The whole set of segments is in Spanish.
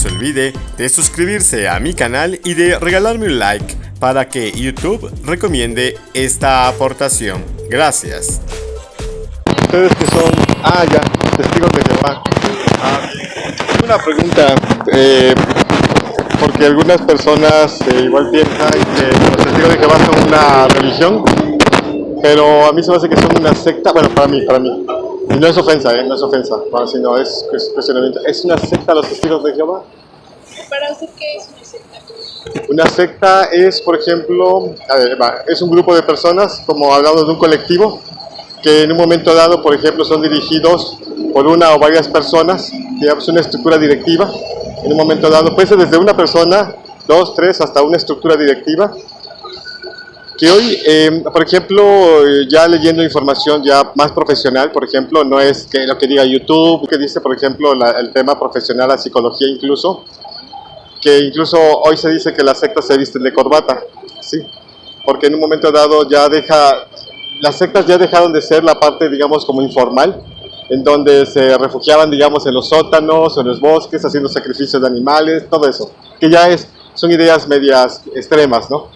se olvide de suscribirse a mi canal y de regalarme un like para que YouTube recomiende esta aportación. Gracias. Ustedes que son, testigos de Jehová. Una pregunta, porque algunas personas igual piensan que los testigos de Jehová son una religión, pero a mí se me hace que son una secta, bueno, para mí. Y no es ofensa, no es ofensa, sino es cuestionamiento. ¿Es una secta los testigos de Jehová? ¿Para usted qué es una secta? Una secta es, por ejemplo, es un grupo de personas, como hablamos de un colectivo, que en un momento dado, por ejemplo, son dirigidos por una o varias personas, digamos una estructura directiva. En un momento dado, puede ser desde una persona, 2, 3, hasta una estructura directiva, que hoy, por ejemplo, ya leyendo información ya más profesional, por ejemplo, no es que lo que diga YouTube, que dice, por ejemplo, el tema profesional, la psicología incluso, que incluso hoy se dice que las sectas se visten de corbata, ¿sí? Porque en un momento dado las sectas ya dejaron de ser la parte, digamos, como informal, en donde se refugiaban, digamos, en los sótanos o en los bosques, haciendo sacrificios de animales, todo eso, que ya son ideas medias extremas, ¿no?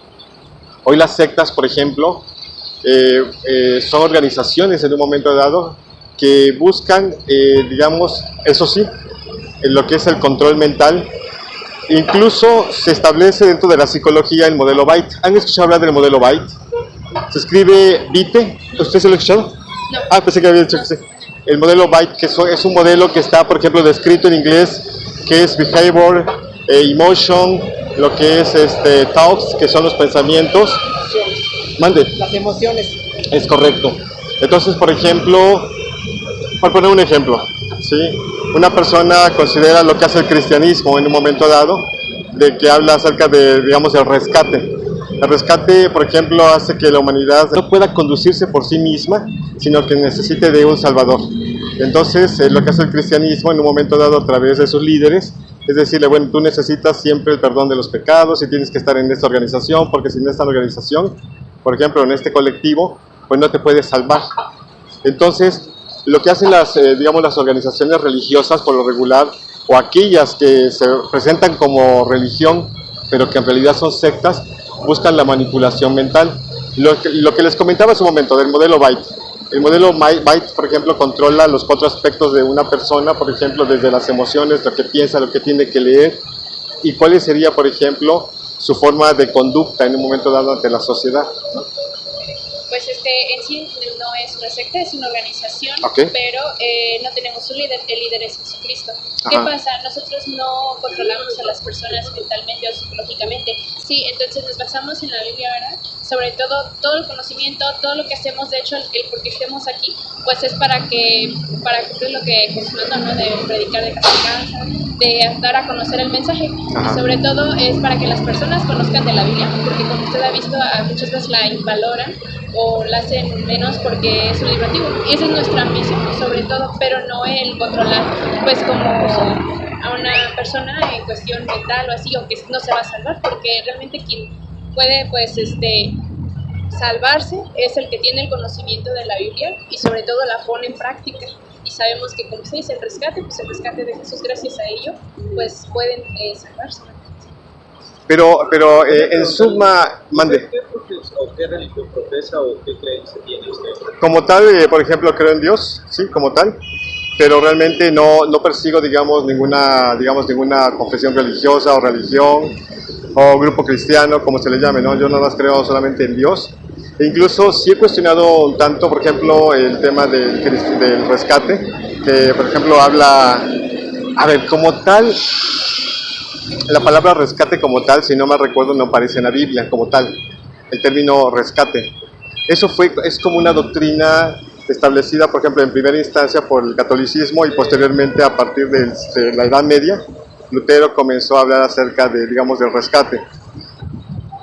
Hoy las sectas, por ejemplo, son organizaciones en un momento dado que buscan, digamos, eso sí, en lo que es el control mental. Incluso se establece dentro de la psicología el modelo Byte. ¿Han escuchado hablar del modelo Byte? Se escribe Byte. ¿Usted se lo ha escuchado? No. Pensé que había dicho que sí. El modelo Byte, que es un modelo que está, por ejemplo, descrito en inglés, que es behavior, emotion, lo que es thoughts, que son los pensamientos. Mande. Las emociones. Es correcto. Entonces, por ejemplo, para poner un ejemplo, ¿sí? Una persona considera lo que hace el cristianismo en un momento dado, de que habla acerca de, digamos, el rescate. El rescate, por ejemplo, hace que la humanidad no pueda conducirse por sí misma, sino que necesite de un salvador. Entonces, lo que hace el cristianismo en un momento dado a través de sus líderes, es decirle, bueno, tú necesitas siempre el perdón de los pecados y tienes que estar en esta organización, porque sin esta organización, por ejemplo, en este colectivo, pues no te puedes salvar. Entonces, lo que hacen las organizaciones religiosas por lo regular, o aquellas que se presentan como religión, pero que en realidad son sectas, buscan la manipulación mental. Lo que les comentaba hace un momento del modelo Byte. El modelo Byte, por ejemplo, controla los 4 aspectos de una persona, por ejemplo, desde las emociones, lo que piensa, lo que tiene que leer, y cuál sería, por ejemplo, su forma de conducta en un momento dado ante la sociedad, ¿no? Pues en sí no es una secta, es una organización, Okay. pero no tenemos un líder, el líder es Jesucristo. Ajá. ¿Qué pasa? Nosotros no controlamos a las personas mentalmente o psicológicamente. Sí, entonces nos basamos en la Biblia, ¿verdad? Sobre todo el conocimiento, todo lo que hacemos, de hecho, el por qué estemos aquí, pues es para cumplir lo que Jesús mandó, ¿no? De predicar, de castigar, de dar a conocer el mensaje. Ajá. Y sobre todo es para que las personas conozcan de la Biblia, porque como usted ha visto, muchas veces la invaloran o la hacen menos porque es un libro antiguo. Y esa es nuestra misión, sobre todo, pero no el controlar, pues como a una persona en cuestión mental o así, o que no se va a salvar, porque realmente quien puede, pues, salvarse es el que tiene el conocimiento de la Biblia y sobre todo la pone en práctica. Y sabemos que, como se dice, el rescate de Jesús, gracias a ello, pues pueden salvarse. Pero en suma, mande. ¿Qué religión profesa o qué creencia tiene usted? Como tal, por ejemplo, creo en Dios, sí, como tal, pero realmente no persigo, digamos, ninguna confesión religiosa o religión o grupo cristiano, como se le llame, ¿no? Yo nada más creo solamente en Dios. E incluso sí he cuestionado un tanto, por ejemplo, el tema del rescate, que, por ejemplo, habla, como tal, la palabra rescate como tal, si no me recuerdo, no aparece en la Biblia como tal, el término rescate. Eso es como una doctrina establecida, por ejemplo, en primera instancia por el catolicismo y posteriormente a partir de la Edad Media, Lutero comenzó a hablar acerca del rescate.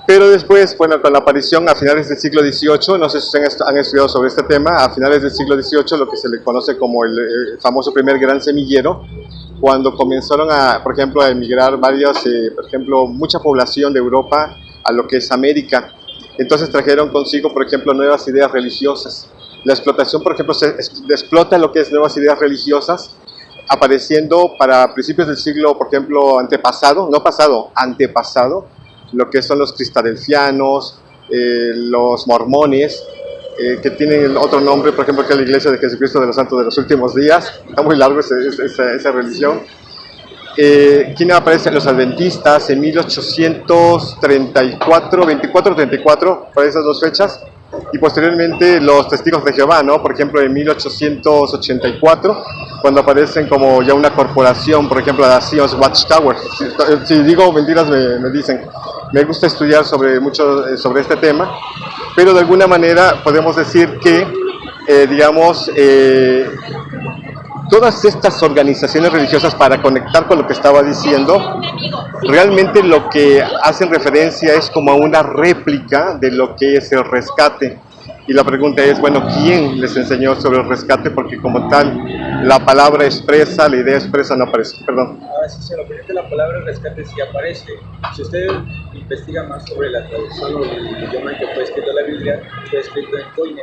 Pero después, bueno, con la aparición a finales del siglo XVIII, no sé si ustedes han estudiado sobre este tema, a finales del siglo XVIII, lo que se le conoce como el famoso primer gran semillero, cuando comenzaron por ejemplo, a emigrar mucha población de Europa a lo que es América. Entonces trajeron consigo, por ejemplo, nuevas ideas religiosas. La explotación, por ejemplo, se explota lo que es nuevas ideas religiosas apareciendo para principios del siglo, por ejemplo, antepasado, no pasado, antepasado, lo que son los cristadelfianos, los mormones, que tienen otro nombre, por ejemplo, que es la Iglesia de Jesucristo de los Santos de los Últimos Días. Está muy largo esa religión. ¿Quién aparece? Los adventistas en 1834, 24-34, por esas dos fechas. Y posteriormente los testigos de Jehová, ¿no? Por ejemplo, en 1884, cuando aparecen como ya una corporación, por ejemplo, la Zion's Watchtower. Si digo mentiras me dicen. Me gusta estudiar mucho sobre este tema, pero de alguna manera podemos decir que, todas estas organizaciones religiosas, para conectar con lo que estaba diciendo, realmente lo que hacen referencia es como a una réplica de lo que es el rescate. Y la pregunta es, bueno, ¿quién les enseñó sobre el rescate? Porque como tal, la palabra expresa, la idea expresa no aparece. Perdón. Ahora sí, se lo permite, la palabra rescate sí aparece. Si usted investiga más sobre la traducción o el idioma en que fue escrito la Biblia, fue escrito en Koine.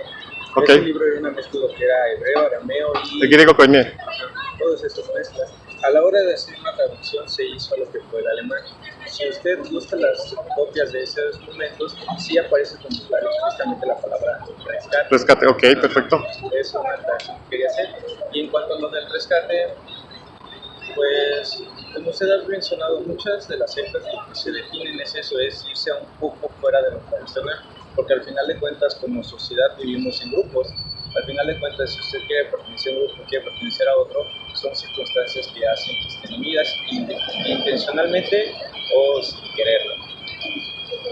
Okay. Este libro era una mezcla de lo que era hebreo, arameo y... El griego Koine. Todas estas mezclas. A la hora de hacer una traducción se hizo a lo que fue el alemán. Si usted busca las copias de esos documentos, sí aparece como claro justamente la palabra rescate. Rescate, ok, perfecto. Eso es una aclaración que quería hacer. Y en cuanto a lo del rescate, pues, como usted ha mencionado, muchas de las sectas que se definen es eso, es irse un poco fuera de lo tradicional, porque al final de cuentas, como sociedad vivimos en grupos. Al final de cuentas, si usted quiere pertenecer a un grupo, quiere pertenecer a otro, son circunstancias que hacen que estén unidas intencionalmente o sin quererlo.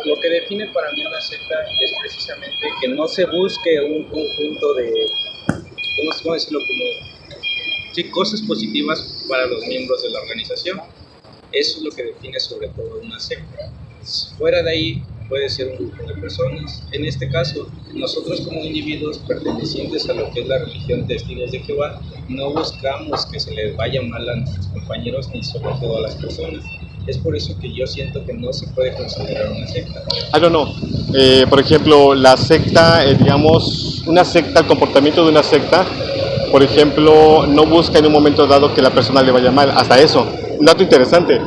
Lo que define para mí una secta es precisamente que no se busque un conjunto de, ¿cómo decirlo? Como sí, cosas positivas para los miembros de la organización. Eso es lo que define sobre todo una secta. Fuera de ahí puede ser un grupo de personas. En este caso, nosotros como individuos pertenecientes a lo que es la religión Testigos de Jehová, no buscamos que se les vaya mal a nuestros compañeros ni sobre todo a las personas. Es por eso que yo siento que no se puede considerar una secta. I don't know. Por ejemplo, la secta, una secta, el comportamiento de una secta, por ejemplo, no busca en un momento dado que la persona le vaya mal. Hasta eso. Un dato interesante.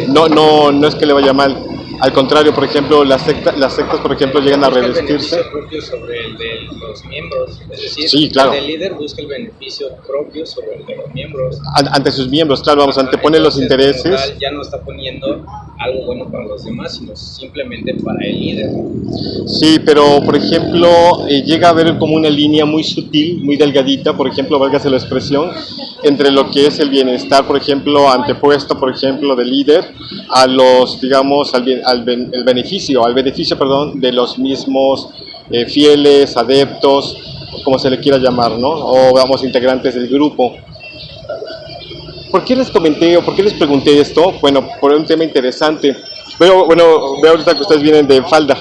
No es que le vaya mal. Al contrario, por ejemplo, las sectas, por ejemplo, llegan a revestirse. El beneficio propio sobre el de los miembros, es decir, sí, claro. El líder busca el beneficio propio sobre el de los miembros. Ante sus miembros, claro, vamos, antepone los intereses. Tal, ya no está poniendo algo bueno para los demás, sino simplemente para el líder. Sí, pero por ejemplo, llega a haber como una línea muy sutil, muy delgadita, por ejemplo, válgase la expresión, entre lo que es el bienestar, por ejemplo, antepuesto, por ejemplo, del líder, a los, digamos, al beneficio de los mismos fieles, adeptos, como se le quiera llamar, ¿no? O vamos, integrantes del grupo. ¿Por qué les comenté o por qué les pregunté esto? Bueno, por un tema interesante. Veo ahorita que ustedes vienen de falda.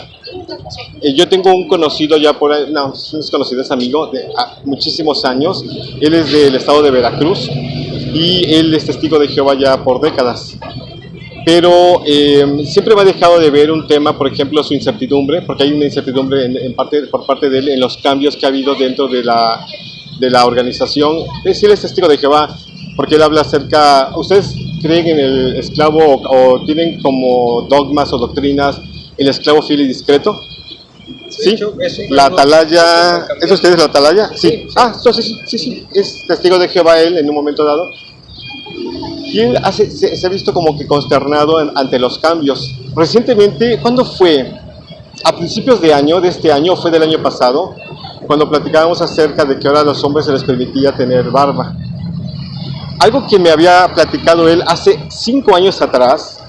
Yo tengo un conocido ya por ahí, no es conocido, es amigo de muchísimos años. Él es del estado de Veracruz y él es testigo de Jehová ya por décadas. Pero siempre me ha dejado de ver un tema, por ejemplo, su incertidumbre, porque hay una incertidumbre por parte de él en los cambios que ha habido dentro de la organización. Él es testigo de Jehová, porque él habla acerca... ¿Ustedes creen en el esclavo o tienen como dogmas o doctrinas el esclavo fiel y discreto? ¿Sí? Hecho, la atalaya... ¿Es ustedes la atalaya? Sí. Sí. Es testigo de Jehová él en un momento dado. Y él se ha visto como que consternado ante los cambios. Recientemente, ¿cuándo fue? A principios de este año, fue del año pasado, cuando platicábamos acerca de que ahora a los hombres se les permitía tener barba. Algo que me había platicado él hace 5 años atrás,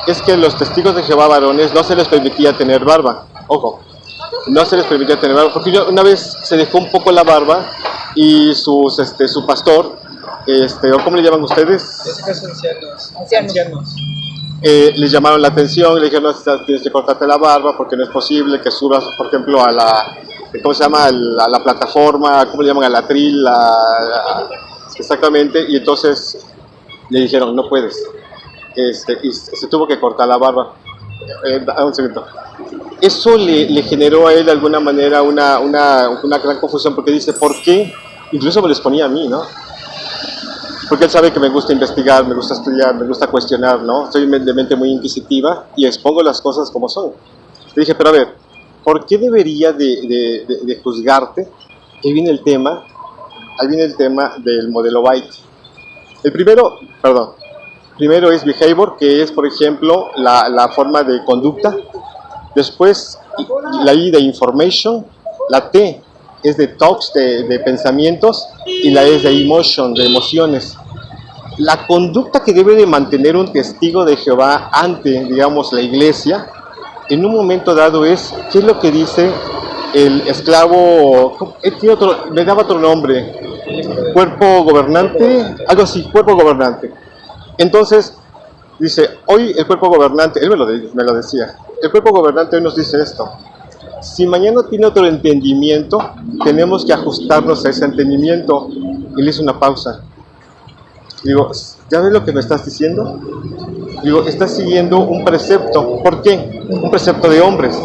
es que los testigos de Jehová varones no se les permitía tener barba. Ojo, no se les permitía tener barba, porque una vez se dejó un poco la barba y su pastor, ¿cómo le llaman ustedes? En este caso ancianos. Les llamaron la atención, le dijeron, no, tienes que cortarte la barba porque no es posible que subas, por ejemplo, a la, ¿cómo se llama? A la plataforma, ¿cómo le llaman? A la atril, exactamente, y entonces le dijeron, no puedes, y se tuvo que cortar la barba. Un segundo. Eso le generó a él de alguna manera una gran confusión, porque dice, ¿por qué? Incluso me les ponía a mí, ¿no? porque él sabe que me gusta investigar, me gusta estudiar, me gusta cuestionar, ¿no? Soy de mente muy inquisitiva y expongo las cosas como son. Le dije, pero a ver, ¿por qué debería de juzgarte? Ahí viene el tema del modelo Byte. Primero es behavior, que es, por ejemplo, la forma de conducta. Después, la I de information. La T es de thoughts, de pensamientos. Y la E es de emotion, de emociones. La conducta que debe de mantener un testigo de Jehová ante, digamos, la iglesia, en un momento dado es, ¿qué es lo que dice el esclavo? Me daba otro nombre. Cuerpo gobernante, algo así, cuerpo gobernante. Entonces, dice, hoy el cuerpo gobernante, él me lo decía, el cuerpo gobernante hoy nos dice esto: si mañana tiene otro entendimiento, tenemos que ajustarnos a ese entendimiento. Y le hice una pausa. Digo, ¿ya ves lo que me estás diciendo? Digo, estás siguiendo un precepto. ¿Por qué? Un precepto de hombres.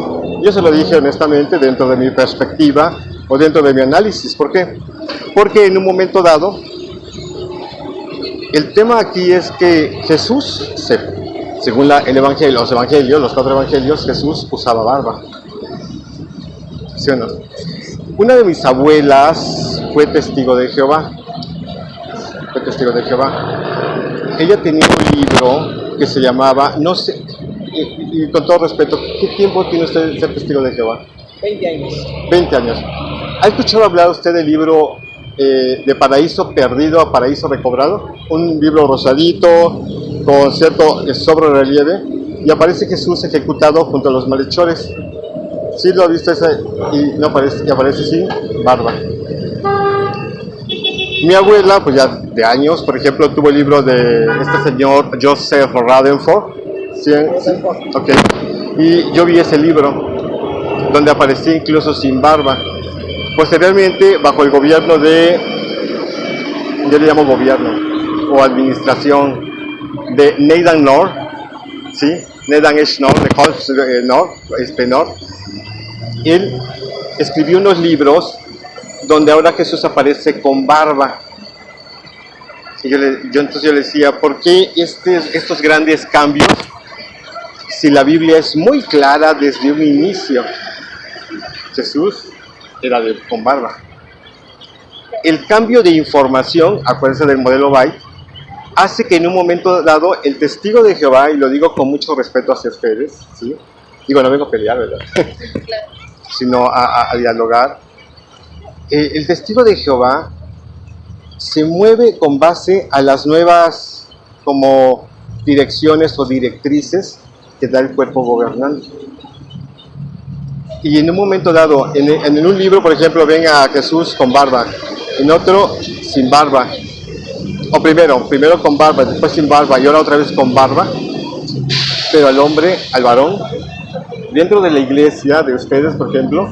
Yo se lo dije honestamente dentro de mi perspectiva o dentro de mi análisis. ¿Por qué? Porque en un momento dado, el tema aquí es que Jesús, según los cuatro evangelios, Jesús usaba barba. ¿Sí o no? Una de mis abuelas fue testigo de Jehová. Ella tenía un libro que se llamaba, no sé, y con todo respeto, ¿qué tiempo tiene usted de ser testigo de Jehová? 20 años. 20 años. ¿Ha escuchado hablar usted del libro de Paraíso Perdido a Paraíso Recobrado? Un libro rosadito, con cierto sobre relieve, y aparece Jesús ejecutado junto a los malhechores. ¿Sí lo ha visto ese? Y aparece sin barba. Mi abuela, pues ya de años, por ejemplo, tuvo el libro de este señor Joseph Rutherford. ¿Sí? Ok. Y yo vi ese libro, donde aparecía incluso sin barba. Posteriormente, bajo el gobierno yo le llamo gobierno, o administración, de Nathan North, ¿sí? Nathan H. North, de Holmes North, él escribió unos libros donde ahora Jesús aparece con barba. Y yo entonces le decía, ¿por qué estos grandes cambios si la Biblia es muy clara desde un inicio? Jesús era con barba. El cambio de información, acuérdense del modelo Byte, hace que en un momento dado el testigo de Jehová, y lo digo con mucho respeto hacia ustedes, ¿sí? Digo, no vengo a pelear, ¿verdad? Sino a dialogar. El testigo de Jehová se mueve con base a las nuevas como direcciones o directrices que da el cuerpo gobernante. Y en un momento dado, en un libro, por ejemplo, ven a Jesús con barba, en otro sin barba, o primero con barba, después sin barba y ahora otra vez con barba, pero al varón, dentro de la iglesia de ustedes, por ejemplo,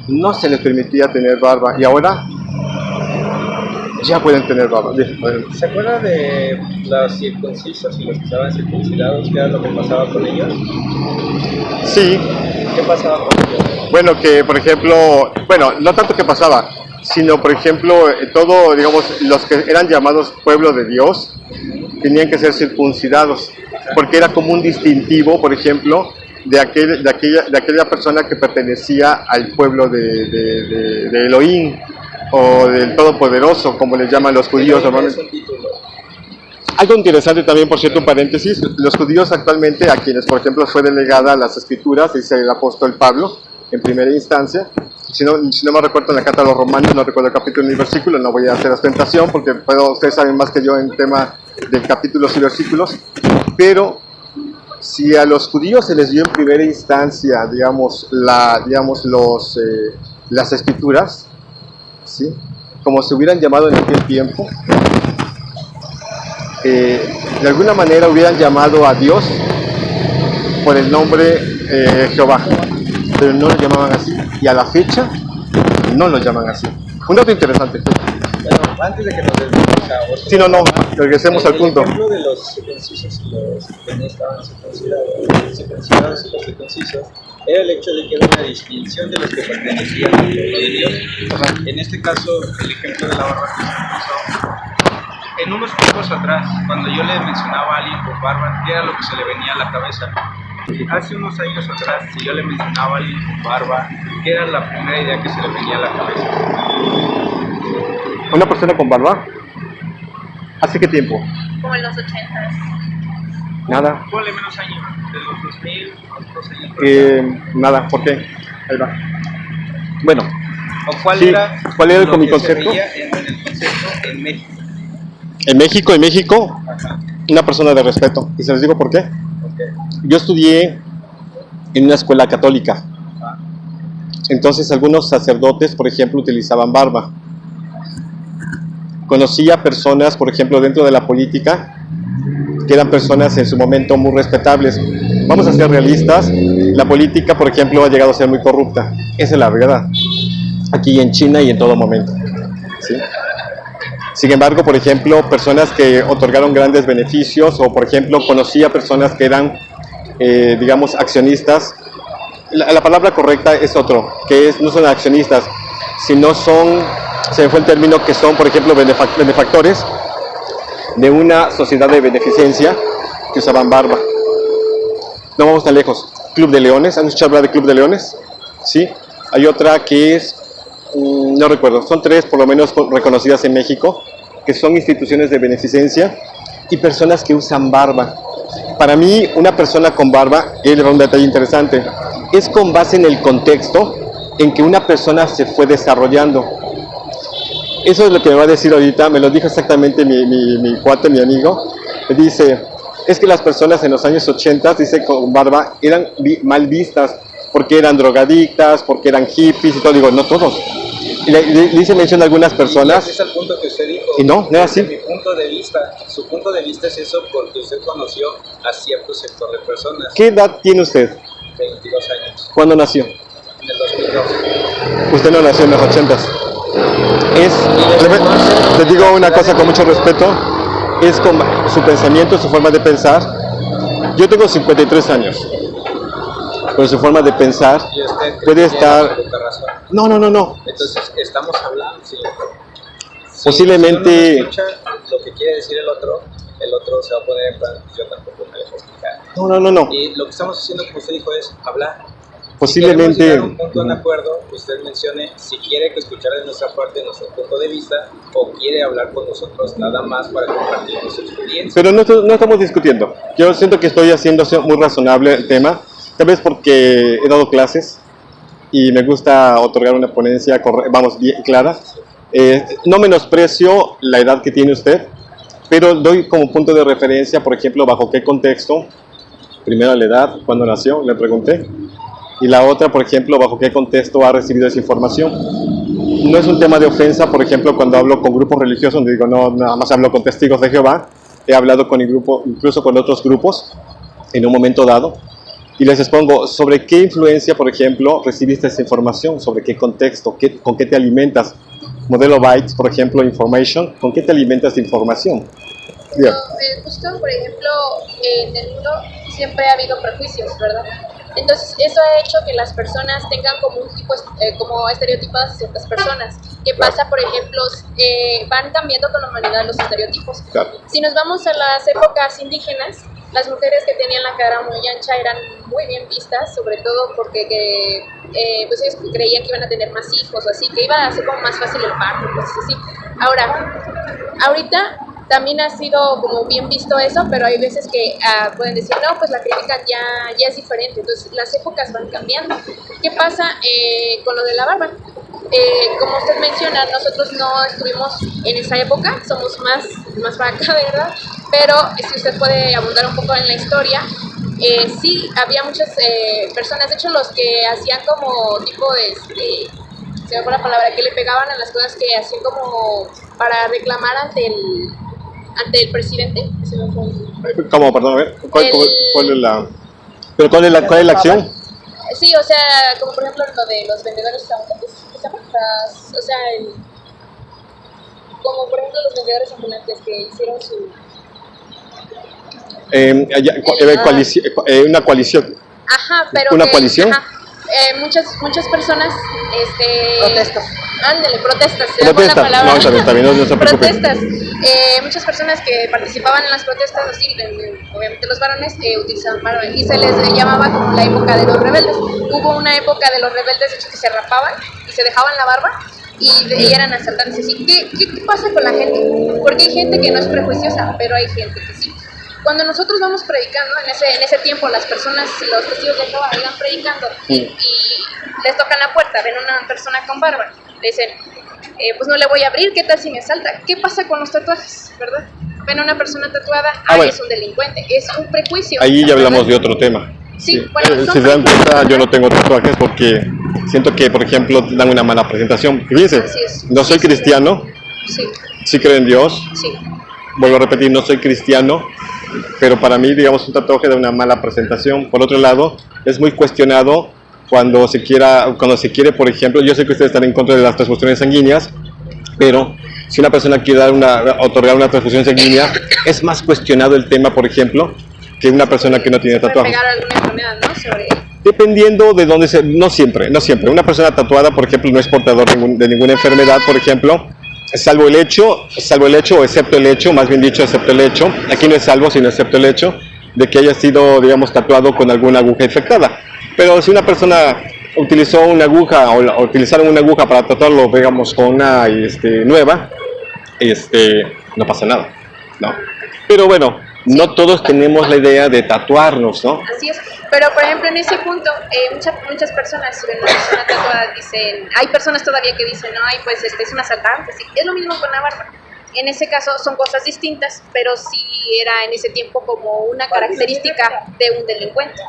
no se les permitía tener barba, y ahora ya pueden tener barba. ¿Se acuerda de los circuncisos y los que estaban circuncidados? ¿Qué era lo que pasaba con ellos? Sí. ¿Qué pasaba con ellos? Bueno, que por ejemplo, no tanto que pasaba, sino por ejemplo, digamos, los que eran llamados pueblo de Dios, tenían que ser circuncidados, porque era como un distintivo, por ejemplo, de aquella persona que pertenecía al pueblo de Elohim, o del Todopoderoso, como les llaman los judíos normalmente. Algo interesante también, por cierto, un paréntesis, los judíos actualmente, a quienes por ejemplo fue delegada las escrituras, dice el apóstol Pablo, en primera instancia, si no me recuerdo en la carta a los romanos, no recuerdo el capítulo ni el versículo, no voy a hacer ostentación, porque ustedes saben más que yo en tema de capítulos y versículos, pero si a los judíos se les dio en primera instancia, las escrituras, ¿sí? Como se hubieran llamado en aquel tiempo, de alguna manera hubieran llamado a Dios por el nombre Jehová, pero no lo llamaban así, y a la fecha no lo llaman así. Un dato interesante. Bueno, antes de que nos desviemos a otro... Sí, no, regresemos al punto. El ejemplo de los circuncisos y los que no estaban circuncidados y los circuncisos era el hecho de que era una distinción de los que pertenecían al pueblo de Dios. En este caso, el ejemplo de la barba que se puso, en unos tiempos atrás, cuando yo le mencionaba a alguien con barba, ¿qué era lo que se le venía a la cabeza? Hace unos años atrás, si yo le mencionaba a alguien con barba, ¿qué era la primera idea que se le venía a la cabeza? ¿Una persona con barba? ¿Hace qué tiempo? Como en los 80s. Nada. Ponle menos años, de los 2000, otros años. Nada, ¿por qué? Ahí va. Bueno, ¿O cuál sí, era, ¿cuál era lo mi que concepto? se veía en el concepto en México? En México, Ajá. una persona de respeto. Y se les digo por qué. Okay. Yo estudié en una escuela católica. Entonces algunos sacerdotes, por ejemplo, utilizaban barba. Conocí a personas, por ejemplo, dentro de la política, que eran personas en su momento muy respetables. Vamos a ser realistas, la política, por ejemplo, ha llegado a ser muy corrupta. Esa es la verdad. Aquí en China y en todo momento. ¿Sí? Sin embargo, por ejemplo, personas que otorgaron grandes beneficios, o por ejemplo, conocí a personas que eran, digamos, accionistas. La palabra correcta es otro, que es, no son accionistas, sino son, se me fue el término, que son, por ejemplo, benefactores de una sociedad de beneficencia que usaban barba. No vamos tan lejos. Club de Leones, ¿han escuchado hablar de Club de Leones? Sí. Hay otra que es, no recuerdo, son 3 por lo menos reconocidas en México, que son instituciones de beneficencia y personas que usan barba. Para mí, una persona con barba, y le va un detalle interesante, es con base en el contexto en que una persona se fue desarrollando. Eso es lo que me va a decir ahorita, me lo dijo exactamente mi cuate, mi amigo. Me dice, es que las personas en los años 80, dice, con barba, eran mal vistas, porque eran drogadictas, porque eran hippies y todo. Digo, no todos. Y le hice mención a algunas personas. Y ese es el punto que usted dijo. Y no era así. Desde mi punto de vista, su punto de vista es eso porque usted conoció a cierto sector de personas. ¿Qué edad tiene usted? 22 años. ¿Cuándo nació? En el 2012. Usted no nació en los 80s. Te digo una cosa con mucho respeto, es con su pensamiento, su forma de pensar. Yo tengo 53 años, pero su forma de pensar Y usted puede tiene estar... absoluta razón. No. Entonces, estamos hablando, sí. Posiblemente- Si uno no escucha lo que quiere decir el otro se va a poner en plan, yo tampoco me dejo explicar. No. Y lo que estamos haciendo, como usted dijo, es hablar. Posiblemente... Si queremos llegar a un punto de acuerdo, usted mencione si quiere que escuchar de nuestra parte nuestro punto de vista o quiere hablar con nosotros nada más para compartir nuestra experiencia. Pero no estamos discutiendo. Yo siento que estoy haciendo muy razonable el tema, tal vez porque he dado clases y me gusta otorgar una ponencia, bien clara. No menosprecio la edad que tiene usted, pero doy como punto de referencia, por ejemplo, bajo qué contexto. Primero la edad, cuándo nació, le pregunté. Y la otra, por ejemplo, bajo qué contexto ha recibido esa información. No es un tema de ofensa, por ejemplo, cuando hablo con grupos religiosos, donde digo, no, nada más hablo con testigos de Jehová. He hablado con el grupo, incluso con otros grupos, en un momento dado. Y les expongo sobre qué influencia, por ejemplo, recibiste esa información, sobre qué contexto, con qué te alimentas. Modelo Bytes, por ejemplo, Information, ¿con qué te alimentas de información? No, justo, por ejemplo, en el mundo siempre ha habido prejuicios, ¿verdad? Entonces, eso ha hecho que las personas tengan como un tipo, como estereotipadas a ciertas personas. ¿Qué pasa, por ejemplo? Van cambiando con la humanidad los estereotipos. Claro. Si nos vamos a las épocas indígenas, las mujeres que tenían la cara muy ancha eran muy bien vistas, sobre todo porque pues ellos creían que iban a tener más hijos o así, que iba a ser como más fácil el parto, cosas así. Ahorita también ha sido como bien visto eso, pero hay veces que pueden decir, no, pues la crítica ya es diferente, entonces las épocas van cambiando. ¿Qué pasa con lo de la barba? Como usted menciona, nosotros no estuvimos en esa época, somos más para acá, ¿verdad? Pero si usted puede abundar un poco en la historia, sí, había muchas personas, de hecho los que hacían como tipo se me fue la palabra, que le pegaban a las cosas que hacían como para reclamar ante el presidente. ¿Cómo? Perdón, a ver. ¿Cuál es la...? ¿Pero cuál es la acción? Sí, o sea, como por ejemplo lo de los vendedores ambulantes, ¿qué se llama? Como por ejemplo los vendedores ambulantes que hicieron su... una coalición. Ajá, pero ¿Una coalición? Ajá, muchas personas Ándale, protestas, se me fue la Protestas. palabra. No, está bien, no se preocupe. Protestas. Muchas personas que participaban en las protestas, así, obviamente los varones, utilizaban barba y se les llamaba como la época de los rebeldes. Hubo una época de los rebeldes, de hecho, que se rapaban y se dejaban la barba y eran asaltantes. Así, ¿qué pasa con la gente? Porque hay gente que no es prejuiciosa, pero hay gente que sí. Cuando nosotros vamos predicando, en ese tiempo las personas, los testigos de Jehová iban predicando y les tocan la puerta, ven una persona con barba, le dicen, pues no le voy a abrir, ¿qué tal si me asalta? ¿Qué pasa con los tatuajes, verdad? Ven a una persona tatuada, Bueno. es un delincuente, es un prejuicio. Ahí ya hablamos ¿verdad? de otro tema. Sí, bueno, son si se dan prejuicios. cuenta, yo no tengo tatuajes porque siento que, por ejemplo, dan una mala presentación. Fíjense, Así es. no soy cristiano, Sí, sí creo en Dios, sí. vuelvo a repetir, no soy cristiano, pero para mí, digamos, un tatuaje da una mala presentación. Por otro lado, es muy cuestionado cuando se quiere, por ejemplo, yo sé que ustedes están en contra de las transfusiones sanguíneas, pero si una persona quiere otorgar una transfusión sanguínea, es más cuestionado el tema, por ejemplo, que una persona que no tiene Puede tatuajes. pegar alguna enfermedad, ¿no? Sobre... Dependiendo de dónde no siempre. Una persona tatuada, por ejemplo, no es portador de ninguna enfermedad, por ejemplo, salvo el hecho, o excepto el hecho, más bien dicho, excepto el hecho, aquí no es salvo, sino excepto el hecho, de que haya sido, digamos, tatuado con alguna aguja infectada. Pero si una persona utilizó una aguja, o utilizaron una aguja para tatuarlo, digamos, con una nueva, no pasa nada, ¿no? Pero bueno, no todos tenemos la idea de tatuarnos, ¿no? Así es, pero por ejemplo en ese punto muchas personas, si ven una persona tatuada, dicen, hay personas todavía que dicen, no, pues es un asaltante, sí. Es lo mismo con la barba. En ese caso son cosas distintas, pero sí era en ese tiempo como una característica de un delincuente,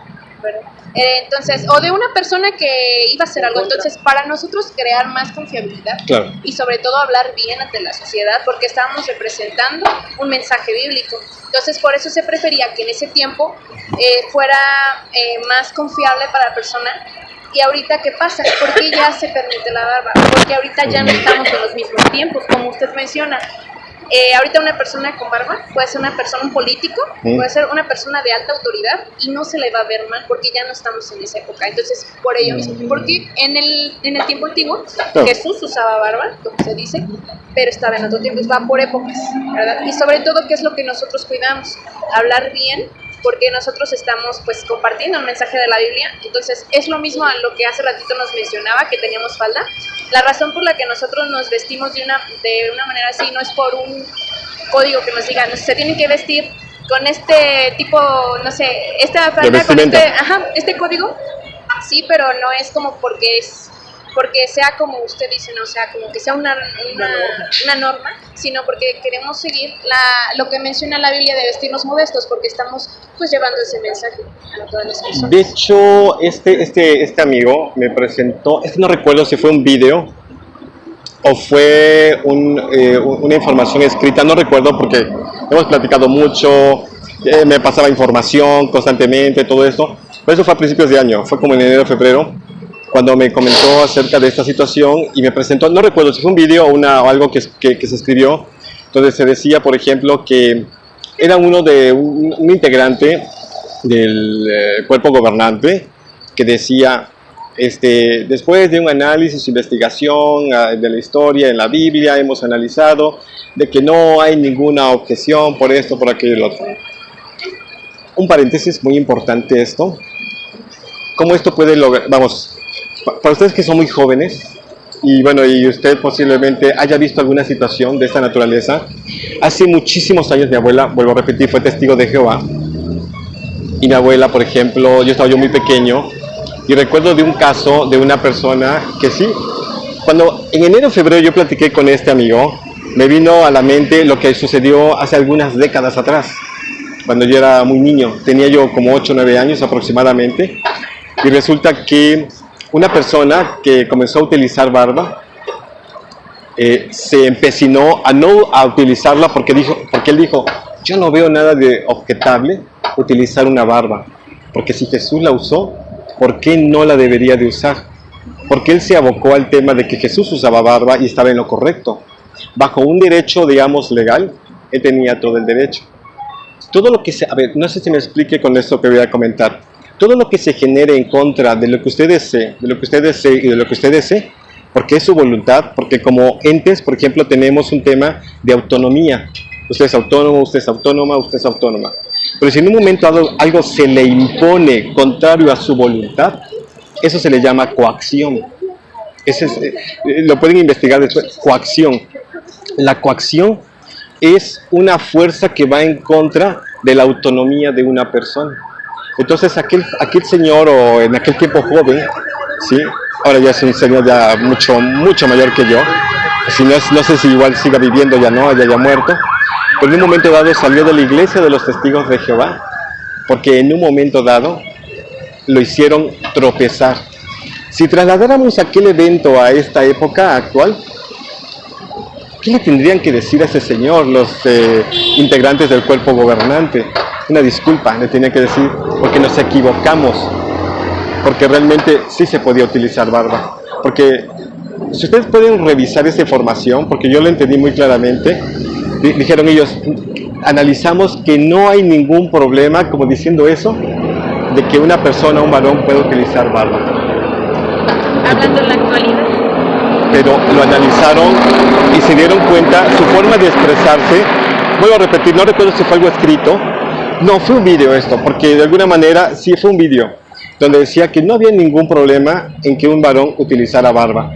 ¿verdad? Entonces, o de una persona que iba a hacer algo. Entonces, para nosotros crear más confiabilidad, Claro. y sobre todo hablar bien ante la sociedad, porque estábamos representando un mensaje bíblico. Entonces, por eso se prefería que en ese tiempo fuera más confiable para la persona. Y ahorita, ¿qué pasa? ¿Por qué ya se permite la barba? Porque ahorita ya no estamos en los mismos tiempos, como usted menciona. Ahorita una persona con barba puede ser una persona, un político, puede ser una persona de alta autoridad y no se le va a ver mal porque ya no estamos en esa época. Entonces, por ello mismo, porque en el tiempo antiguo Jesús usaba barba, como se dice, pero estaba en otro tiempo, va por épocas, ¿verdad? Y sobre todo, ¿qué es lo que nosotros cuidamos? Hablar bien, porque nosotros estamos pues compartiendo el mensaje de la Biblia. Entonces es lo mismo a lo que hace ratito nos mencionaba, que teníamos falda. La razón por la que nosotros nos vestimos de una manera así no es por un código que nos diga, no, se tienen que vestir con este tipo, no sé, esta falda con este código, sí, pero no es como porque sea como usted dice, no, o sea, como que sea una norma, sino porque queremos seguir lo que menciona la Biblia de vestirnos modestos, porque estamos pues llevando ese mensaje a todas las personas. De hecho, este amigo me presentó, no recuerdo si fue un video o fue una información escrita, no recuerdo porque hemos platicado mucho, me pasaba información constantemente, todo esto, pero eso fue a principios de año, fue como en enero, febrero, cuando me comentó acerca de esta situación y me presentó, no recuerdo si fue un video o algo que se escribió, donde se decía, por ejemplo, que era un integrante del cuerpo gobernante que decía, después de un análisis, investigación de la historia en la Biblia, hemos analizado de que no hay ninguna objeción por esto, por aquello y lo otro. Un paréntesis muy importante esto, ¿cómo esto puede lograr? Vamos, para ustedes que son muy jóvenes, y bueno, y usted posiblemente haya visto alguna situación de esta naturaleza, hace muchísimos años mi abuela, vuelvo a repetir, fue testigo de Jehová, y mi abuela, por ejemplo, estaba muy pequeño, y recuerdo de un caso de una persona que sí, cuando en enero o febrero yo platiqué con este amigo, me vino a la mente lo que sucedió hace algunas décadas atrás, cuando yo era muy niño, tenía yo como 8 o 9 años aproximadamente, y resulta que una persona que comenzó a utilizar barba se empecinó a no utilizarla porque él dijo, yo no veo nada de objetable utilizar una barba, porque si Jesús la usó, ¿por qué no la debería de usar? Porque él se abocó al tema de que Jesús usaba barba y estaba en lo correcto. Bajo un derecho, digamos, legal, él tenía todo el derecho. Todo lo que a ver, no sé si me explique con esto que voy a comentar. Todo lo que se genere en contra de lo que usted desee, y de lo que usted desee, porque es su voluntad, porque como entes, por ejemplo, tenemos un tema de autonomía. Usted es autónomo, usted es autónoma, usted es autónoma. Pero si en un momento algo se le impone contrario a su voluntad, eso se le llama coacción. Lo pueden investigar después, coacción. La coacción es una fuerza que va en contra de la autonomía de una persona. Entonces aquel señor, o en aquel tiempo joven, ¿sí? Ahora ya es un señor ya mucho mayor que yo, si no sé si igual siga viviendo, ya no, haya ya muerto, pero en un momento dado salió de la iglesia de los testigos de Jehová, porque en un momento dado lo hicieron tropezar. Si trasladáramos aquel evento a esta época actual, ¿qué le tendrían que decir a ese señor los integrantes del cuerpo gobernante? Una disculpa le tenían que decir, porque nos equivocamos, porque realmente sí se podía utilizar barba. Porque si ustedes pueden revisar esa información, porque yo lo entendí muy claramente, dijeron ellos, analizamos que no hay ningún problema, como diciendo eso, de que una persona, un varón, pueda utilizar barba. Hablando en la actualidad. Pero lo analizaron y se dieron cuenta, su forma de expresarse, vuelvo a repetir, no recuerdo si fue algo escrito, no, fue un video esto, porque de alguna manera sí fue un video, donde decía que no había ningún problema en que un varón utilizara barba.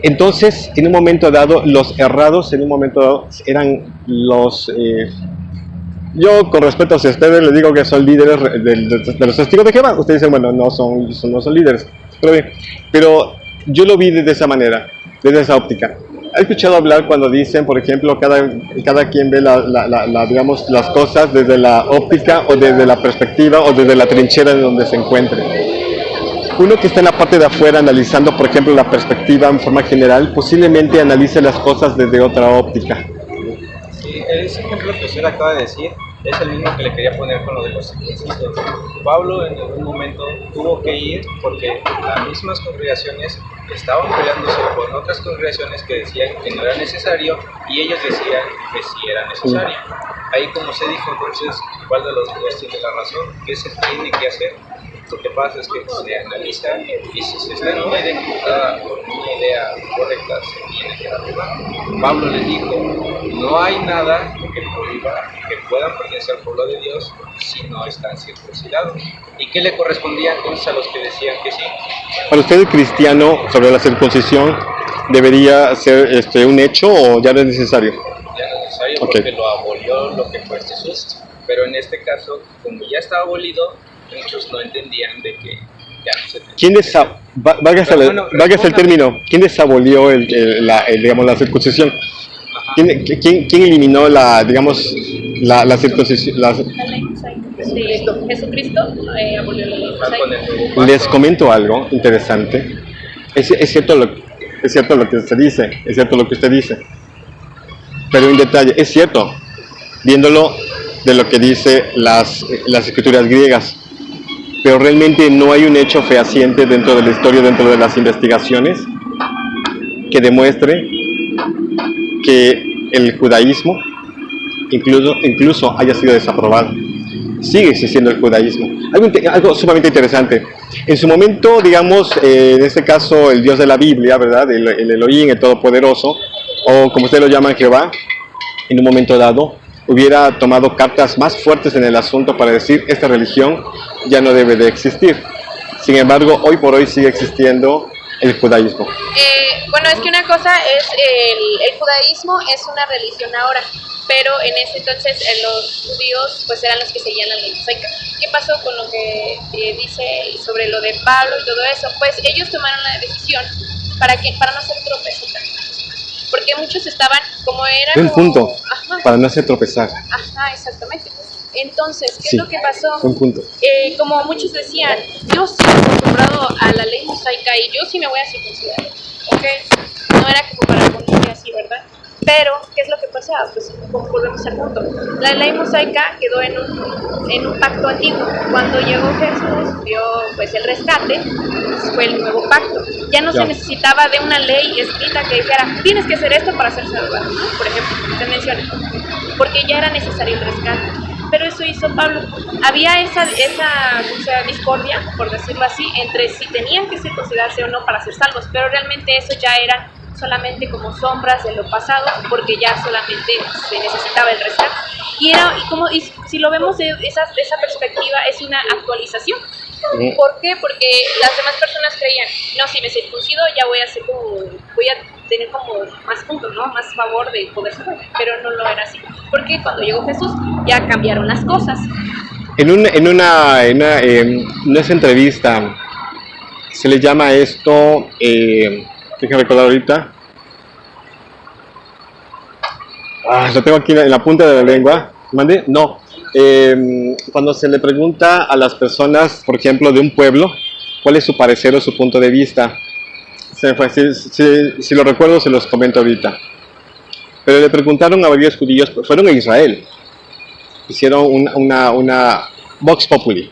Entonces, en un momento dado, los errados, en un momento dado, eran los... yo, con respeto a ustedes, les digo que son líderes de los testigos de Jehová. Ustedes dicen, bueno, no son líderes, pero bien, pero yo lo vi de esa manera, desde esa óptica. He escuchado hablar cuando dicen, por ejemplo, cada quien ve digamos, las cosas desde la óptica o desde la perspectiva o desde la trinchera en donde se encuentre. Uno que está en la parte de afuera analizando, por ejemplo, la perspectiva en forma general, posiblemente analice las cosas desde otra óptica. Sí, ese ejemplo que usted acaba de decir es el mismo que le quería poner con lo de los ejércitos. Pablo en algún momento tuvo que ir porque las mismas congregaciones estaban peleándose con otras congregaciones que decían que no era necesario y ellos decían que sí era necesario. Ahí, como se dijo, entonces, ¿cuál de los dos tiene la razón? ¿Qué se tiene que hacer? Lo que pasa es que se analiza y si se está en una idea equivocada o en una idea correcta, se tiene que derribar. Pablo les dijo, no hay nada que prohíba que puedan pertenecer al pueblo de Dios si no están circuncidados. ¿Y qué le correspondía entonces a los que decían que sí? Para usted, el cristiano, sobre la circuncisión, ¿debería ser un hecho o ya no es necesario? Ya no es necesario porque lo abolió lo que fue Jesús. Pero en este caso, como ya está abolido, muchos no entendían de que ya no se tenía. Válgase el término, ¿quién desabolió digamos, la circuncisión? ¿Quién eliminó la circuncisión? La ley mosaica. Jesucristo abolió la ley mosaica. Les comento algo interesante. Es cierto lo que se dice, es cierto lo que usted dice. Pero en detalle, es cierto, viéndolo de lo que dice las escrituras griegas. Pero realmente no hay un hecho fehaciente dentro de la historia, dentro de las investigaciones, que demuestre que el judaísmo incluso haya sido desaprobado. Sigue existiendo el judaísmo. Algo sumamente interesante. En su momento, digamos, en este caso, el Dios de la Biblia, ¿verdad? El Elohim, el Todopoderoso, o como ustedes lo llaman, Jehová, en un momento dado, hubiera tomado cartas más fuertes en el asunto para decir, esta religión ya no debe de existir. Sin embargo, hoy por hoy sigue existiendo el judaísmo. Bueno, es que una cosa es el judaísmo es una religión ahora, pero en ese entonces los judíos pues eran los que seguían la ley mosaica. ¿Qué pasó con lo que dice sobre lo de Pablo y todo eso? Pues ellos tomaron la decisión para no hacer tropezar, porque muchos estaban como eran un punto, para no hacer tropezar. Ajá, exactamente. Entonces, ¿qué es lo que pasó? Un punto. Como muchos decían, yo sí estoy acostumbrado a la ley mosaica y yo sí me voy a circuncidar, ¿ok? No era como para ponerme así, ¿verdad? Pero, ¿qué es lo que pasaba? Pues, como volvemos al punto. La ley mosaica quedó en un pacto antiguo. Cuando llegó Jesús, dio pues el rescate, pues, fue el nuevo pacto. Ya no se necesitaba de una ley escrita que dijera, tienes que hacer esto para ser salvado, ¿no? Por ejemplo, se menciona. Porque ya era necesario el rescate. pero eso hizo Pablo. Había esa o sea, discordia, por decirlo así, entre si tenían que circuncidarse o no para ser salvos, pero realmente eso ya era solamente como sombras de lo pasado, porque ya solamente se necesitaba el rescate. Y si lo vemos de esa perspectiva, es una actualización. ¿Por qué? Porque las demás personas creían, no, si me circuncido ya voy a tener como más puntos, ¿no? Más favor de poder salvar, pero no lo era así, porque cuando llegó Jesús ya cambiaron las cosas. En esa entrevista se le llama esto, déjame recordar ahorita, lo tengo aquí en la punta de la lengua, ¿mande? No, cuando se le pregunta a las personas, por ejemplo, de un pueblo, cuál es su parecer o su punto de vista, si lo recuerdo se los comento ahorita, pero le preguntaron a varios judíos, fueron a Israel, hicieron una Vox Populi.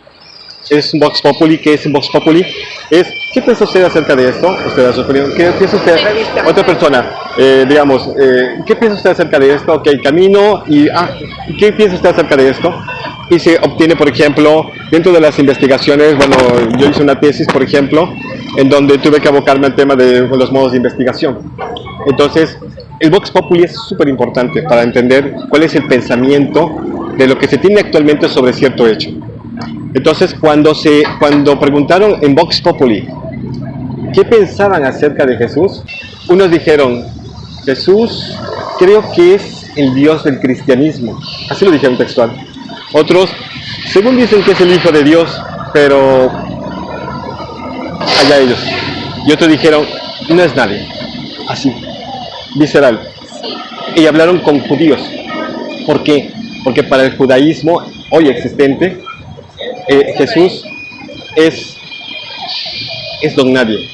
Es un Vox Populi. ¿Qué es un Vox Populi? ¿Qué piensa usted acerca de esto? Usted da su opinión. ¿Qué piensa usted? Otra persona, ¿qué piensa usted acerca de esto? Ok, camino y, ¿qué piensa usted acerca de esto? Y se obtiene, por ejemplo, dentro de las investigaciones, bueno, yo hice una tesis, por ejemplo, en donde tuve que abocarme al tema de los modos de investigación. Entonces, el Vox Populi es súper importante para entender cuál es el pensamiento de lo que se tiene actualmente sobre cierto hecho. Entonces, cuando preguntaron en Vox Populi qué pensaban acerca de Jesús, unos dijeron, Jesús creo que es el Dios del cristianismo, así lo dijeron textual. Otros, según dicen que es el Hijo de Dios, pero allá ellos. Y otros dijeron, no es nadie, así, visceral. Y hablaron con judíos. ¿Por qué? Porque para el judaísmo hoy existente, Jesús es don nadie.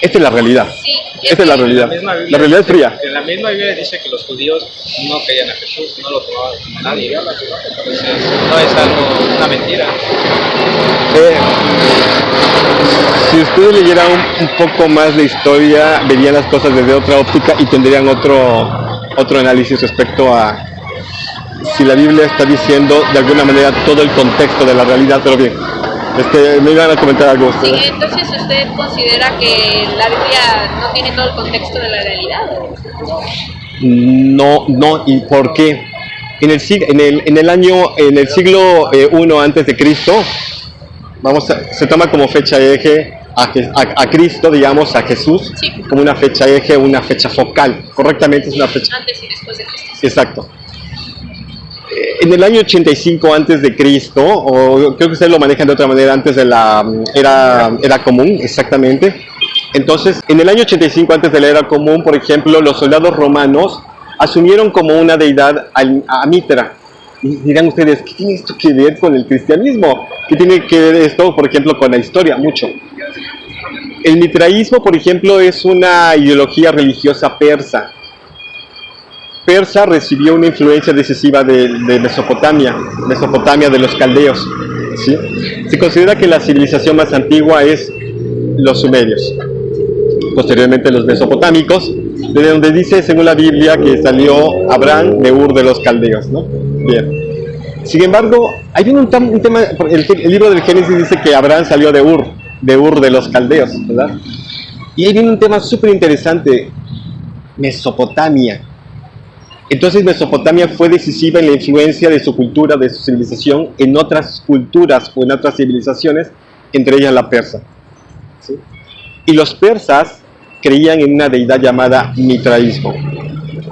Esta es la realidad. Sí, esta es la realidad. La realidad es fría. En la misma Biblia dice que los judíos no creían a Jesús, no lo tomaban como nadie. Entonces, no es algo, una mentira. Si ustedes leyeran un poco más de historia, verían las cosas desde otra óptica y tendrían otro análisis respecto a si la Biblia está diciendo de alguna manera todo el contexto de la realidad. Pero bien, me iban a comentar algo ustedes. Sí, entonces usted considera que la Biblia no tiene todo el contexto de la realidad. No, ¿y por qué? En el siglo I antes de Cristo, se toma como fecha eje a Cristo, digamos, a Jesús, sí, como una fecha eje, una fecha focal. Correctamente es una fecha. Antes y después de Cristo. Exacto. En el año 85 antes de Cristo, o creo que ustedes lo manejan de otra manera, antes de la era común, exactamente. Entonces, en el año 85 antes de la era común, por ejemplo, los soldados romanos asumieron como una deidad a Mitra. Y dirán ustedes, ¿qué tiene esto que ver con el cristianismo? ¿Qué tiene que ver esto, por ejemplo, con la historia? Mucho. El mitraísmo, por ejemplo, es una ideología religiosa persa. Persa recibió una influencia decisiva de Mesopotamia de los caldeos, ¿sí? Se considera que la civilización más antigua es los sumerios, posteriormente los mesopotámicos, de donde dice, según la Biblia, que salió Abraham de Ur de los caldeos, ¿no? Bien. Sin embargo, hay un tema, el libro del Génesis dice que Abraham salió de Ur de los caldeos, ¿verdad? Y ahí viene un tema súper interesante, Mesopotamia. Entonces Mesopotamia fue decisiva en la influencia de su cultura, de su civilización, en otras culturas o en otras civilizaciones, entre ellas la persa, ¿sí? Y los persas creían en una deidad llamada mitraísmo.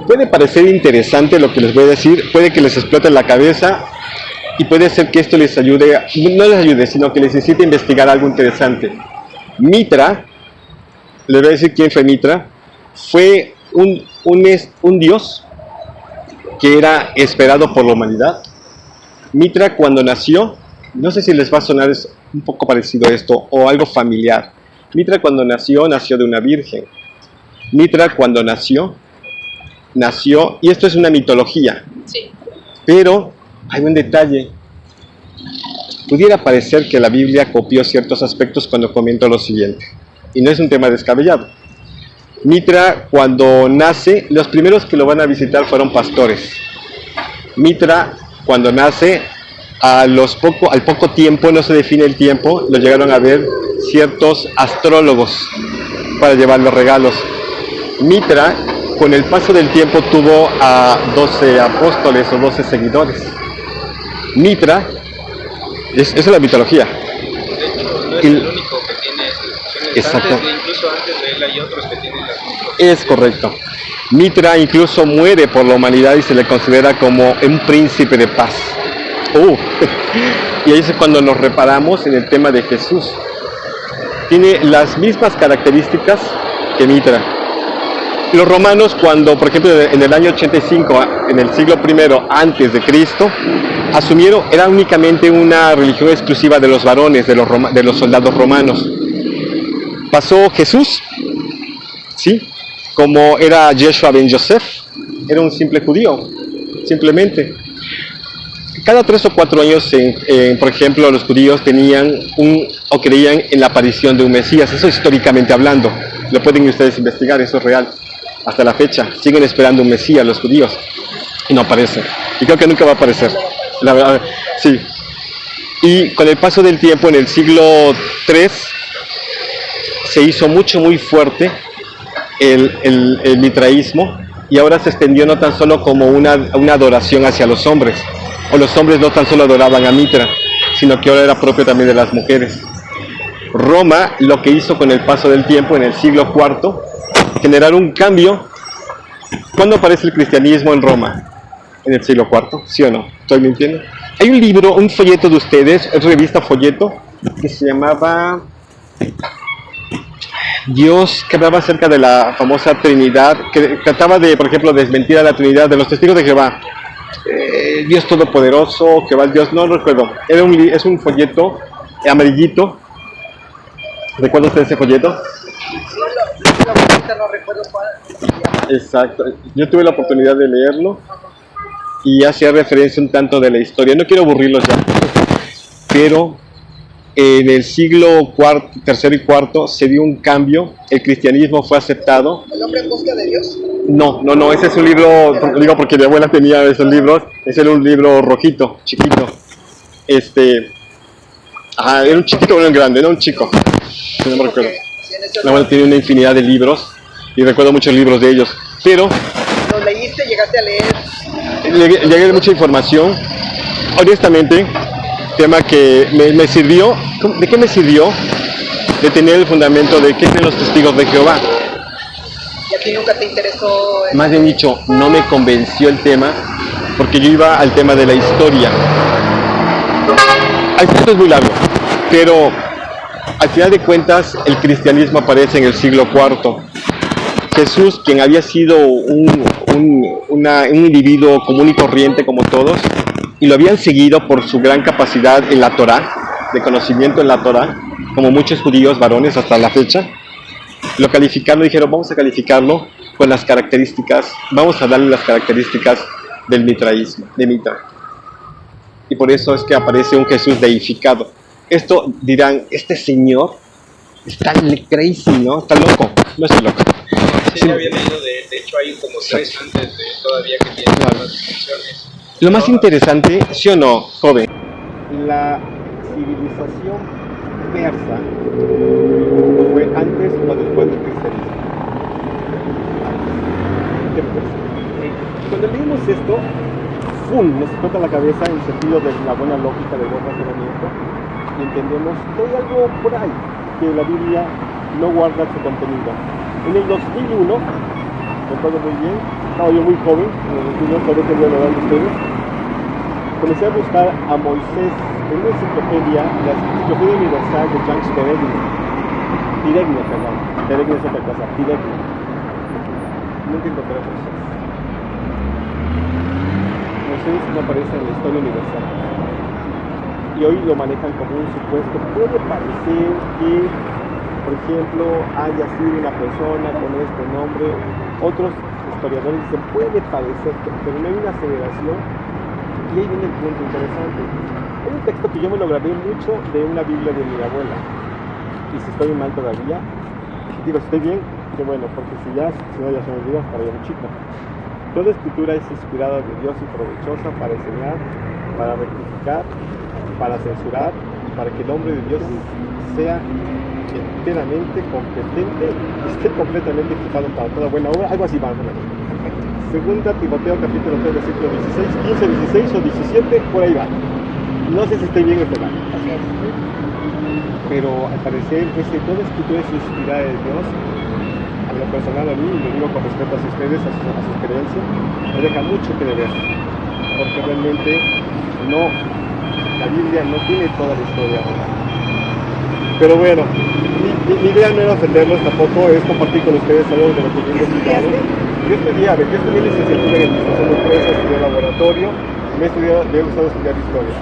Puede parecer interesante lo que les voy a decir, puede que les explote la cabeza y puede ser que esto les ayude, no les ayude, sino que les incite a investigar algo interesante. Mitra, les voy a decir quién fue Mitra, fue un dios que era esperado por la humanidad. Mitra, cuando nació, no sé si les va a sonar un poco parecido a esto o algo familiar. Mitra, cuando nació de una virgen. Mitra, cuando nació, y esto es una mitología, sí, pero hay un detalle. Pudiera parecer que la Biblia copió ciertos aspectos cuando comento lo siguiente, y no es un tema descabellado. Mitra, cuando nace, los primeros que lo van a visitar fueron pastores. Mitra Cuando nace, al poco tiempo, no se define el tiempo, lo llegaron a ver ciertos astrólogos para llevarle regalos. Mitra, con el paso del tiempo, tuvo a 12 apóstoles o 12 seguidores. Mitra, esa es la mitología. De hecho, no es el único que tiene esas. Exacto. Incluso antes de él hay otros que tienen las mismas. Es correcto. Mitra incluso muere por la humanidad y se le considera como un príncipe de paz. Y ahí es cuando nos reparamos en el tema de Jesús. Tiene las mismas características que Mitra. Los romanos, cuando, por ejemplo, en el año 85, en el siglo I antes de Cristo, asumieron, era únicamente una religión exclusiva de los varones, de los soldados romanos. Pasó Jesús, ¿sí? Como era Yeshua ben Yosef, era un simple judío, simplemente. Cada 3 o 4 años, por ejemplo, los judíos tenían o creían en la aparición de un Mesías, eso históricamente hablando, lo pueden ustedes investigar, eso es real. Hasta la fecha, siguen esperando un Mesías los judíos y no aparece. Y creo que nunca va a aparecer. La verdad, sí. Y con el paso del tiempo, en el siglo III, se hizo muy fuerte el mitraísmo y ahora se extendió no tan solo como una adoración hacia los hombres, o los hombres no tan solo adoraban a Mitra, sino que ahora era propio también de las mujeres. Roma lo que hizo con el paso del tiempo en el siglo IV, generar un cambio. ¿Cuándo aparece el cristianismo en Roma? ¿En el siglo IV? ¿Sí o no? ¿Estoy mintiendo? Hay un libro, un folleto de ustedes, es revista folleto, que se llamaba Dios, que hablaba acerca de la famosa Trinidad, que trataba de, por ejemplo, desmentir a la Trinidad de los testigos de Jehová. Dios Todopoderoso, Jehová el Dios, no recuerdo. Es un folleto amarillito. ¿Recuerda usted ese folleto? No recuerdo cuál se llama. Exacto, yo tuve la oportunidad de leerlo y hacía referencia un tanto de la historia. No quiero aburrirlos ya, pero en el siglo III y IV se dio un cambio, el cristianismo fue aceptado. ¿El hombre en busca de Dios? No, ese es un libro, lo digo porque mi abuela tenía esos libros, ese era un libro rojito, chiquito. Era un chiquito o era un grande, no un chico, no me recuerdo. La abuela tenía una infinidad de libros y recuerdo muchos libros de ellos, pero ¿Los leíste? ¿Llegaste a leer? llegué a mucha información, honestamente, tema que me sirvió. ¿De qué me sirvió? De tener el fundamento de qué creen los testigos de Jehová. ¿Y a ti nunca te interesó? Más bien dicho, no me convenció el tema, porque yo iba al tema de la historia. Esto es muy largo, pero al final de cuentas el cristianismo aparece en el siglo IV. Jesús, quien había sido un individuo común y corriente como todos, y lo habían seguido por su gran capacidad en la Torá, de conocimiento en la Torá, como muchos judíos varones hasta la fecha, lo calificaron, dijeron, vamos a calificarlo con las características, vamos a darle las características del mitraísmo, de Mitra. Y por eso es que aparece un Jesús deificado. Esto dirán, este señor está crazy, ¿no? Está loco. No estoy loco. Sí, había leído, de hecho hay como 3 antes de todavía que tienen las descripciones. Lo más interesante, ¿sí o no, joven? La civilización persa fue antes o después del cristianismo. Cuando leímos esto, ¡pum!, nos explota la cabeza en el sentido de la buena lógica del buen razonamiento y entendemos que hay algo por ahí que la Biblia no guarda su contenido. En el 2001, recuerdo muy bien, estaba yo muy joven, en el 2001, todavía tenía la edad de ustedes, comencé a buscar a Moisés en una enciclopedia, la Enciclopedia Universal de Jean Peregrine. Peregrine, perdón. Peregrine es otra cosa, Peregrine. Nunca encontré a Moisés. Moisés no aparece en la historia universal. Y hoy lo manejan como un supuesto. Puede parecer que, por ejemplo, haya sido una persona con este nombre. Otros historiadores dicen, puede parecer, pero no hay una aceleración. Y ahí viene el punto interesante. Hay un texto que yo me lo grabé mucho de una Biblia de mi abuela. Y si estoy mal todavía, digo, si estoy bien, qué bueno, porque si no ya se me olvida, para yo un chico. Toda escritura es inspirada de Dios y provechosa para enseñar, para rectificar, para censurar, para que el hombre de Dios sea enteramente competente y esté completamente equipado para toda buena obra, algo así va. Segunda Timoteo capítulo 3 versículo 16, 15, 16 o 17, por ahí va. No sé si estoy bien este mal, pero al parecer toda escritura es inspirada de Dios. A lo personal, a mí, y lo digo con respeto a ustedes, a sus creencias, me deja mucho que deber, porque realmente la Biblia no tiene toda la historia ahora. Pero bueno, mi idea no era ofenderlos tampoco, es compartir con ustedes algo de lo que yo he investigado. Yo estudié licenciatura en administración de empresas, estudié laboratorio, me he gustado estudiar historia.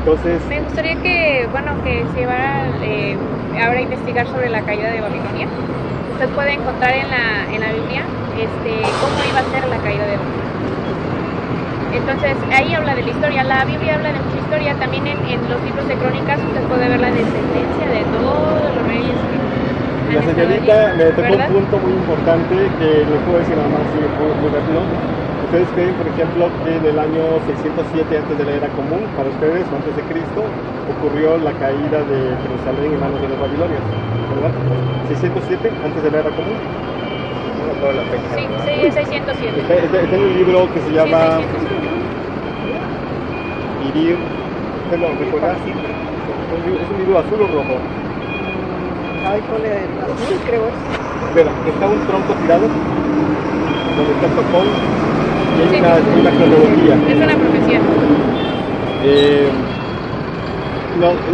Entonces, me gustaría que se llevara ahora a investigar sobre la caída de Babilonia. Usted puede encontrar en la Biblia cómo iba a ser la caída de Babilonia. Entonces, ahí habla de la historia. La Biblia habla de mucha historia. También en los libros de crónicas usted puede ver la descendencia de todos los reyes que la han señorita estado allí, me tocó ¿verdad? un punto muy importante que les puedo decir nada más así muy rápido. Ustedes creen, por ejemplo, que en el año 607 antes de la era común, para ustedes, o antes de Cristo, ocurrió la caída de Jerusalén en manos de los babilonios, ¿verdad? 607 antes de la era común. No me acuerdo la fecha. Sí, ¿verdad? sí, es 607. Está en un libro que se llama Irir, ¿usted lo recuerda? Es un libro azul o rojo. Ay, ponle azul, creo. Espera, está un tronco tirado, donde está el topón, y hay Sí. una cronología. Es una profecía.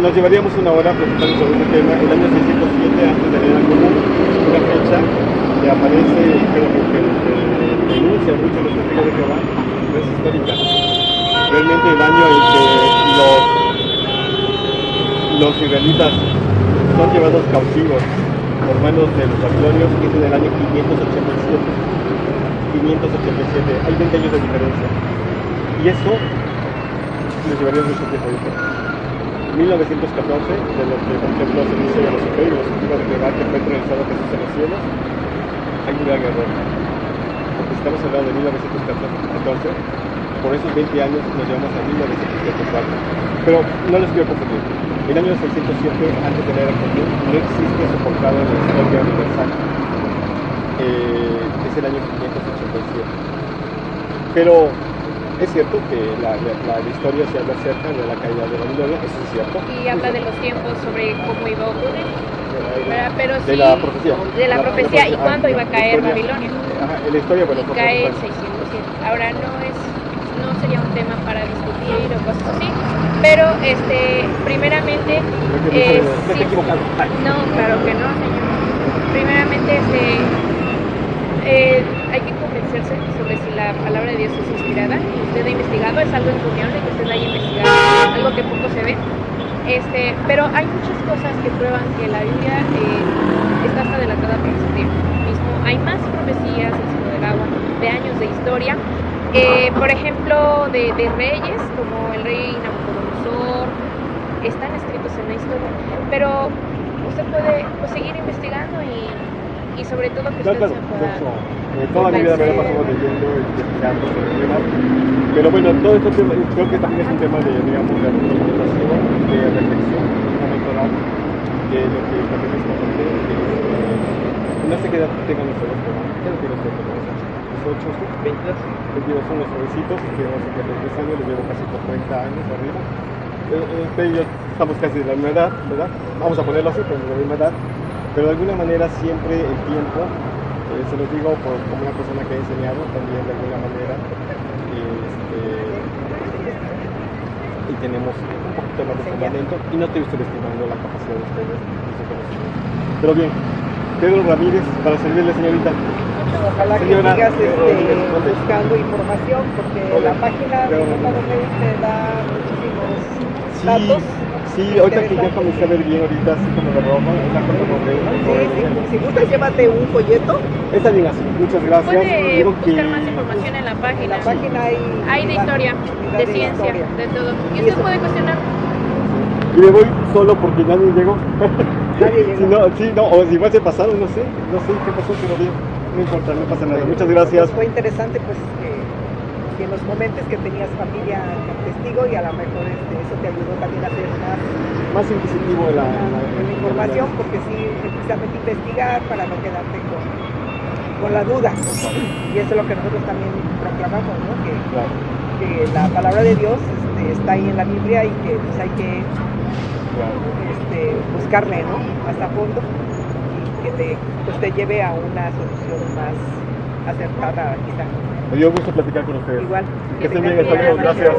Nos llevaríamos una hora platicando sobre este tema. El año 607 antes de la era común, una fecha que aparece, creo que denuncia mucho los testigos de Jehová, no es histórica. Realmente el año en que los israelitas son llevados cautivos por manos de los babilonios es en el año 587. 587, hay 20 años de diferencia. Y eso les llevaría mucho tiempo. 1914, de lo que por ejemplo se dice de los imperios, los testigos de Jehová que fue entronizado Jesús en los cielos, hay un gran error. Porque estamos hablando de 1914, por esos 20 años nos llevamos a 1974. Pero no les quiero confundir. El año 607, antes de la era común, no existe soportado en la historia universal. Es el año 587. Pero es cierto que la historia se habla acerca de la caída de Babilonia, eso es cierto. Y habla de los tiempos sobre cómo iba a ocurrir. ¿Verdad? Pero De sí, la profecía. de la profecía y cuándo iba a caer Babilonia. Ajá, en la historia, bueno, Y cae el 607. Ahora no sería un tema para discutir o cosas así, pero primeramente Me he equivocado. no, claro que no, señor. Primeramente hay que convencerse sobre si la palabra de Dios es inspirada y usted ha investigado, es algo encomiable que usted haya investigado, algo que poco se ve. Pero hay muchas cosas que prueban que la Biblia está hasta adelantada para su tiempo mismo. Hay más profecías del siglo del agua, de años de historia, por ejemplo, de reyes, como el rey Nabucodonosor, están escritos en la historia, pero usted puede seguir investigando y sobre todo que usted Claro, se de pueda... hecho, toda mi vida me la pasado leyendo y investigando sobre el tema. Pero bueno, todo esto creo que también es un tema de, digamos, de argumentación, de reflexión, fundamental, de lo que también es importante. No sé qué edad tengan ustedes, pero ¿qué edad tiene usted? 18, 22 son los jovencitos, tenemos 53 años, les llevo casi por 30 años arriba. Usted y yo estamos casi de la misma edad, ¿verdad? Vamos a ponerlo así, pero de la misma edad. Pero de alguna manera siempre el tiempo, se los digo como una persona que ha enseñado también de alguna manera, y tenemos un poquito más de fundamento, y no estoy subestimando la capacidad de ustedes y su conocimiento. Pero bien, Pedro Ramírez, para servirle, señorita. Ojalá que Señora, sigas ¿dónde? buscando información, porque Hola. la página de Pedro JW te da muchísimos Sí, datos. sí, ahorita que ya comencé a ver bien, ahorita así como de rojo, es la cosa con Sí, si gustas, llévate un folleto. Está bien así, muchas gracias. Puede Digo que buscar más información en la En página. la página Hay de historia, de ciencia, historia. de todo. Y Y usted eso. puede cuestionar. y me voy solo porque nadie llegó. Nadie llegó. Si no, sí, no, o si igual se pasaron, no sé qué pasó, pero bien, no importa, no pasa nada. Muchas gracias. Fue interesante, pues, que nos comentes que tenías familia testigo y a lo mejor eso te ayudó también a hacer Más inquisitivo en la información, porque sí, precisamente investigar para no quedarte con la duda. Y eso es lo que nosotros también proclamamos, ¿no? Que la palabra de Dios está ahí en la Biblia y que pues, hay que buscarle, ¿no? Hasta fondo y que te lleve a una solución más acertada, quizá. Me dio gusto platicar con ustedes. Igual. Que estén bien, hasta luego. Gracias.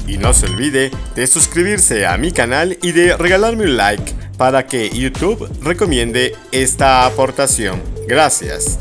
Y no se olvide de suscribirse a mi canal y de regalarme un like para que YouTube recomiende esta aportación. Gracias.